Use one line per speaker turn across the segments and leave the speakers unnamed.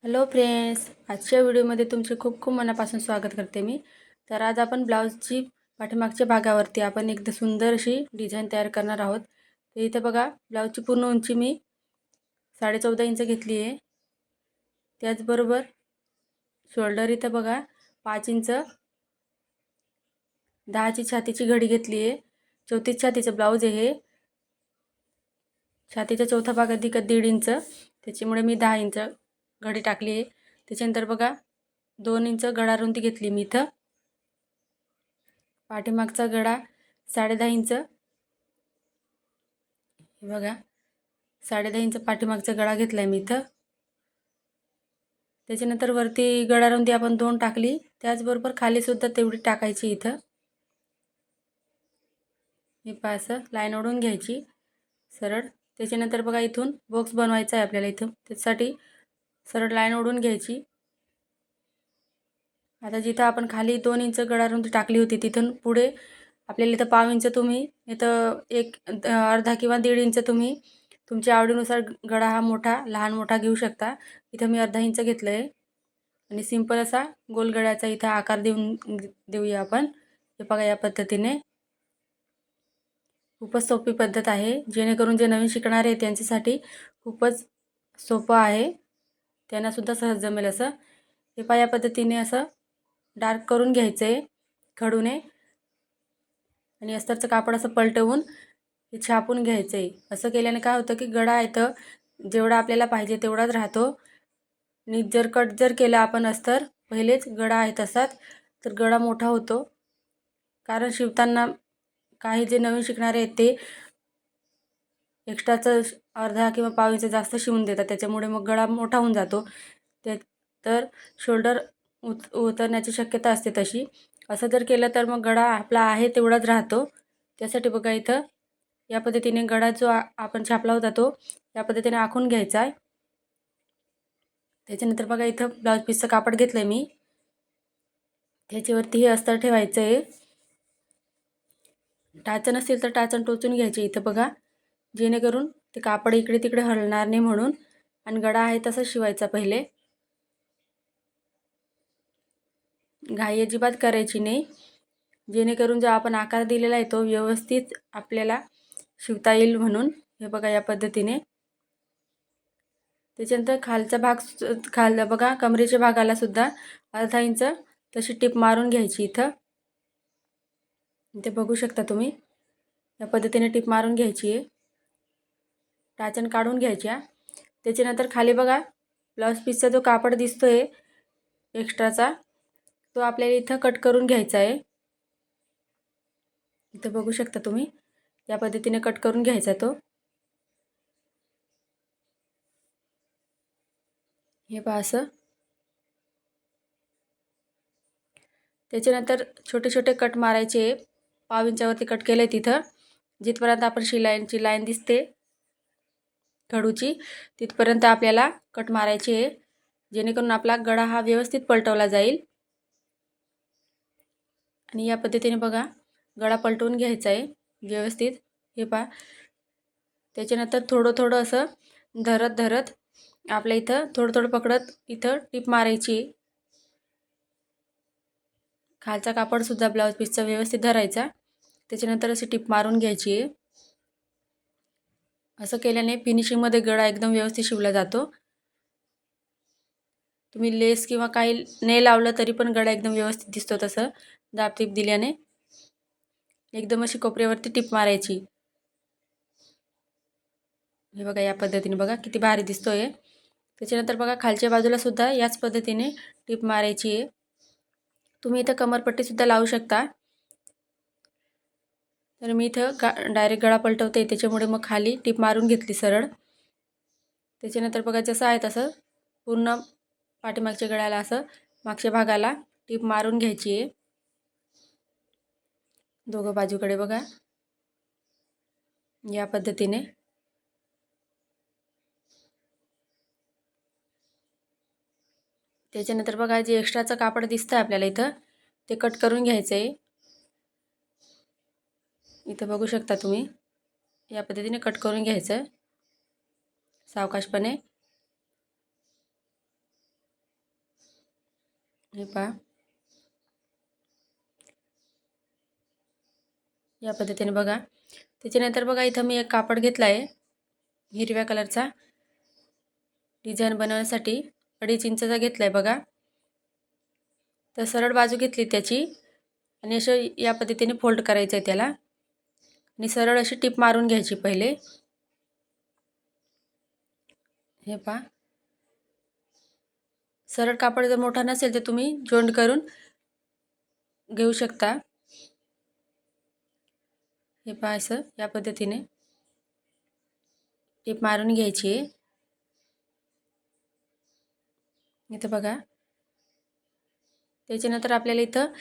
Hello friends, आजच्या व्हिडिओमध्ये तुमचे खूप खूप मनापासून स्वागत करते मी. तर आज आपण ब्लाऊजची पाठीमागच्या भागावरती आपण एकदम सुंदर अशी डिझाईन तयार करणार आहोत. तर इथे बघा, ब्लाऊजची पूर्ण उंची मी 14.5 इंच घेतली आहे. त्याचबरोबर शोल्डर इथं बघा 5 इंच 10ची छातीची घडी घेतली आहे. 34 छातीचं ब्लाऊज आहे हे. छातीचा चौथा भाग अधिक 1.5 इंच, त्याच्यामुळे मी 10 इंच घडी टाकली आहे. त्याच्यानंतर बघा 2 इंच गळा रुंदी घेतली मी इथं. पाठीमागचा गळा 10.5 इंच, हे बघा 10.5 इंच पाठीमागचा गळा घेतला आहे मी इथं. त्याच्यानंतर वरती गळा रुंदी आपण 2 टाकली, त्याचबरोबर खाली सुद्धा तेवढी टाकायची इथं. हे पहा, असं लाईन ओढून घ्यायची सरळ. त्याच्यानंतर बघा इथून बॉक्स बनवायचा आहे आपल्याला इथं, त्यासाठी सरळ लाईन ओढून घ्यायची. आता जिथं आपण खाली 2 इंच गळा रुंदी टाकली होती तिथून पुढे आपल्याला इथं पाव इंच, तुम्ही इथं एक अर्धा किंवा 1.5 इंच तुम्ही तुमच्या आवडीनुसार गळा हा मोठा लहान मोठा घेऊ शकता. इथं मी अर्धा इंच घेतलं आहे आणि सिंपल असा गोल गळ्याचा इथं आकार देऊया आपण. हे बघा, या पद्धतीने. खूपच सोपी पद्धत आहे, जेणेकरून जे नवीन शिकणारे आहेत त्यांच्यासाठी खूपच सोपं आहे, त्यांनासुद्धा सहज जमेल असं. हे पहा, या पद्धतीने असं डार्क करून घ्यायचं आहे खडूने आणि अस्तरचं कापड असं पलटवून हे छापून घ्यायचं आहे. असं केल्याने काय होतं की गळा इथं जेवढा आपल्याला पाहिजे तेवढाच राहतो. आणि जर कट जर केला आपण अस्तर पहिलेच गळा आहे तसाच, तर गळा मोठा होतो. कारण शिवताना काही जे नवीन शिकणारे आहेत ते एक्स्ट्राचं अर्धा किंवा पाव इंच जास्त शिवून देतात, त्याच्यामुळे मग गळा मोठा होऊन जातो. तर शोल्डर उतरण्याची शक्यता असते तशी. असं जर केलं तर मग गळा आपला आहे तेवढाच राहतो. त्यासाठी बघा इथं या पद्धतीने गळा जो आपण छापला होता तो या पद्धतीने आखून घ्यायचा आहे. त्याच्यानंतर बघा इथं ब्लाऊज पीसचं कापड घेतलं आहे मी, त्याच्यावरती हे अस्तर ठेवायचं आहे. टाचन असेल तर टाचन टोचून घ्यायचे इथं बघा, जेणेकरून ते कापड इकडे तिकडे हलणार नाही म्हणून. आणि गळा आहे तसा शिवायचा पहिले, घाई अजिबात करायची नाही, जेणेकरून जो आपण आकार दिलेला आहे तो व्यवस्थित आपल्याला शिवता येईल म्हणून. हे बघा या पद्धतीने. त्याच्यानंतर खालचा भाग बघा, कमरेच्या भागाला सुद्धा अर्धा इंच तशी टिप मारून घ्यायची इथं. इथे बघू शकता तुम्ही, या पद्धतीने टिप मारून घ्यायची आहे, टाचन काढून घ्यायच्या. त्याच्यानंतर खाली बघा ब्लाऊज पीसचा जो कापड दिसतोय एक्स्ट्राचा, तो आपल्याला इथं कट करून घ्यायचा आहे. इथं बघू शकता तुम्ही, या पद्धतीने कट करून घ्यायचा तो. हे पहा असं. त्याच्यानंतर छोटे छोटे कट मारायचे. पाव इंचावरती कट केलं आहे तिथं, जिथपर्यंत आपण शिलाईची लाईन दिसते खडूची तिथपर्यंत आपल्याला कट मारायचे आहे, जेणेकरून आपला गळा हा व्यवस्थित पलटवला जाईल. आणि या पद्धतीने बघा गळा पलटवून घ्यायचा आहे व्यवस्थित. हे पहा. त्याच्यानंतर थोडं थोडं असं धरत धरत आपल्या इथं थोडं थोडं पकडत इथं टिप मारायची. खालचा कापडसुद्धा ब्लाऊज पीसचा व्यवस्थित धरायचा, त्याच्यानंतर अशी टिप मारून घ्यायची आहे. असं केल्याने फिनिशिंगमध्ये गळा एकदम व्यवस्थित शिवला जातो. तुम्ही लेस किंवा काही नाही लावलं तरी पण गळा एकदम व्यवस्थित दिसतो. तसं दाब टीप दिल्याने एकदम अशी कोपऱ्यावरती टिप मारायची. हे बघा या पद्धतीने, बघा किती भारी दिसतोय. त्याच्यानंतर बघा खालच्या बाजूला सुद्धा याच पद्धतीने टिप मारायची आहे. तुम्ही इथं कमरपट्टी सुद्धा लावू शकता. तर मी इथं डायरेक्ट गळा पलटवते, त्याच्यामुळे मग खाली टिप मारून घेतली सरळ. त्याच्यानंतर बघा जसं आहे तसं पूर्ण पाठीमागच्या गळ्याला असं मागच्या भागाला टिप मारून घ्यायची आहे, दोघं बाजूकडे बघा या पद्धतीने. त्याच्यानंतर बघा जे एक्स्ट्राचं कापड दिसतं आपल्याला इथं ते कट करून घ्यायचं आहे. इथं बघू शकता तुम्ही, या पद्धतीने कट करून घ्यायचं सावकाशपणे. हे पहा, या पद्धतीने बघा. त्याच्यानंतर बघा इथं मी एक कापड घेतला आहे हिरव्या कलरचा, डिझाईन बनवण्यासाठी 2.5 इंचाचा घेतला आहे बघा. तर सरळ बाजू घेतली त्याची आणि असं या पद्धतीने फोल्ड करायचं आहे त्याला आणि सरळ अशी टिप मारून घ्यायची पहिले. हे पहा, सरळ कापड जर मोठा नसेल तर तुम्ही जॉईंट करून घेऊ शकता. हे पहा, असं या पद्धतीने टिप मारून घ्यायची आहे. इथं बघा. त्याच्यानंतर आपल्याला इथं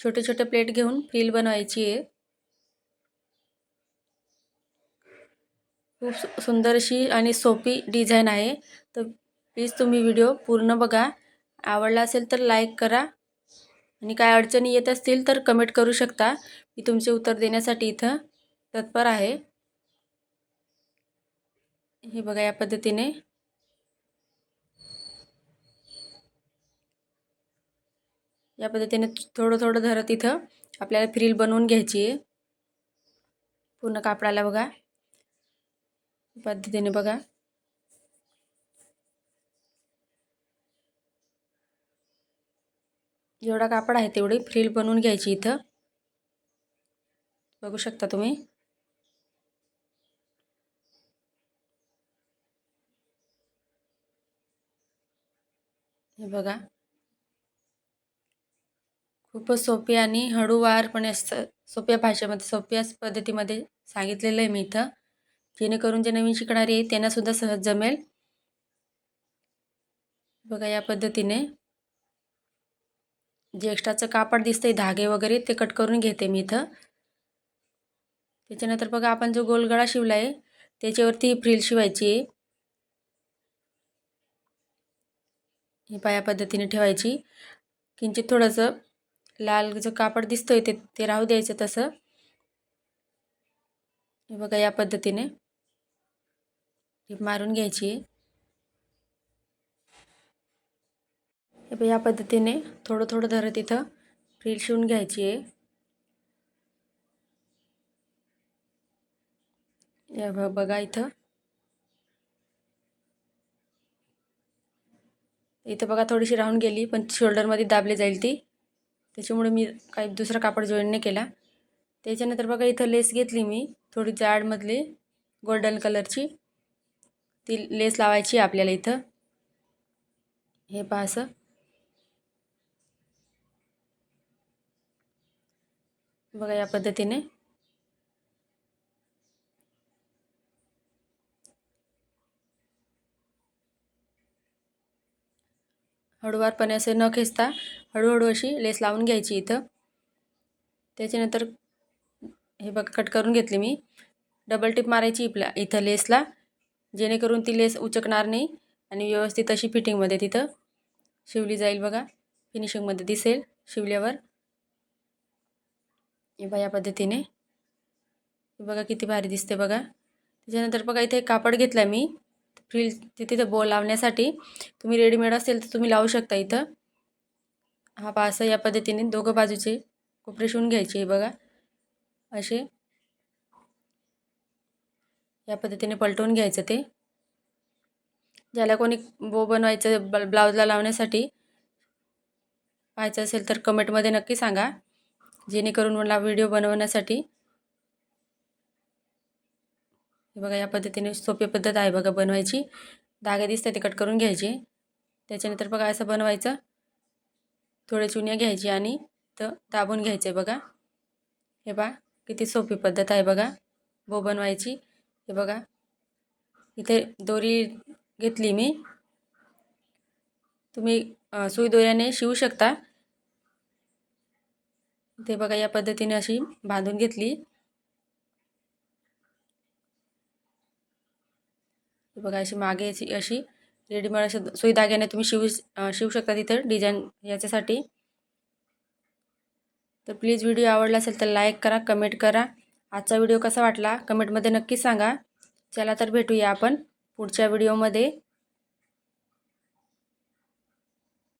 छोटे छोटे प्लेट घेऊन फ्रिल बनवायची आहे. खूप सुंदर अशी आणि सोपी डिझाईन आहे. तर प्लीज तुम्ही व्हिडिओ पूर्ण बघा. आवडला असेल तर लाईक करा आणि काय अडचणी येत असतील तर कमेंट करू शकता. मी तुमचे उत्तर देण्यासाठी इथं तत्पर आहे. हे बघा, या पद्धतीने थोडं थोडं धरत इथं आपल्याला फ्रिल बनवून घ्यायची आहे पूर्ण कापडाला. बघा, पद्धतीने बघा. जेवढा कापड आहे तेवढी फ्रिल बनवून घ्यायची इथं. बघू शकता तुम्ही. हे बघा, खूपच सोपी आणि हळूवारपणे सोप्या भाषेमध्ये सोप्या पद्धतीमध्ये सांगितलेलं आहे मी इथं, जेणेकरून जे नवीन शिकणारे आहेत त्यांना सुद्धा सहज जमेल. बघा, या पद्धतीने जे एक्स्ट्राचं कापड दिसतंय धागे वगैरे ते कट करून घेते मी इथं. त्याच्यानंतर बघा, आपण जो गोलगळा शिवला आहे त्याच्यावरती ही फ्रिल शिवायची आहे. ही पाया पद्धतीने ठेवायची. किंचित थोडंसं लाल जो कापड दिसतोय ते राहू द्यायचं तसं. हे बघा, या पद्धतीने टिप मारून घ्यायची आहे. हे या पद्धतीने थोडं थोडं धरत इथं फ्रिल शिवून घ्यायची आहे. बघा, इथं बघा थोडीशी राहून गेली, पण शोल्डरमध्ये दाबली जाईल ती, त्याच्यामुळे मी काही दुसरा कापड जॉईन नाही केला. त्याच्यानंतर बघा, इथं लेस घेतली मी थोडी जाडमधली गोल्डन कलरची. ती लेस लावायची आपल्याला इथं. हे पहा, असं बघा, या पद्धतीने हळूवारपणे असे न खेचता हळूहळू अशी लेस लावून घ्यायची इथं. त्याच्यानंतर हे बघा, कट करून घेतली मी. डबल टिप मारायची इथं लेसला, जेणेकरून ती लेस उचकणार नाही आणि व्यवस्थित अशी फिटिंगमध्ये तिथं शिवली जाईल. बघा, फिनिशिंगमध्ये दिसेल शिवल्यावर. हे बघा, या पद्धतीने बघा किती भारी दिसते बघा. त्याच्यानंतर बघा, इथे एक कापड घेतला मी फ्रिल तिथं बो लावण्यासाठी. तुम्ही रेडीमेड असेल तर तुम्ही लावू शकता इथं. हा पहा, असं या पद्धतीने दोघं बाजूचे कोपरे शिवून घ्यायचे. बघा, असे या पद्धतीने पलटवून घ्यायचं. ते ज्याला कोणी बो बनवायचं ब्लाऊजला लावण्यासाठी पाहायचं असेल तर कमेंटमध्ये नक्की सांगा, जेणेकरून मला व्हिडिओ बनवण्यासाठी. बघा, या पद्धतीने सोपी पद्धत आहे बघा बनवायची. धागे दिसते ते कट करून घ्यायचे. त्याच्यानंतर बघा, असं बनवायचं. थोडे चुन्या घ्यायची आणि दाबून घ्यायचे. बघा, हे बघा किती सोपी पद्धत आहे बघा बो बनवायची. हे बघा, इथे दोरी घेतली मी. तुम्ही सुई दोऱ्याने शिवू शकता. ते बघा, या पद्धतीने अशी बांधून घेतली. बघा, अशी मागे अशी रेडीमेड अशी सुई धाग्याने तुम्ही शिवू शकता तिथं डिझाईन याच्यासाठी. तर प्लीज व्हिडिओ आवडला असेल तर लाईक करा, कमेंट करा. आजचा व्हिडिओ कसा वाटला कमेंटमध्ये नक्की सांगा. चला तर भेटूया आपण पुढच्या व्हिडिओमध्ये.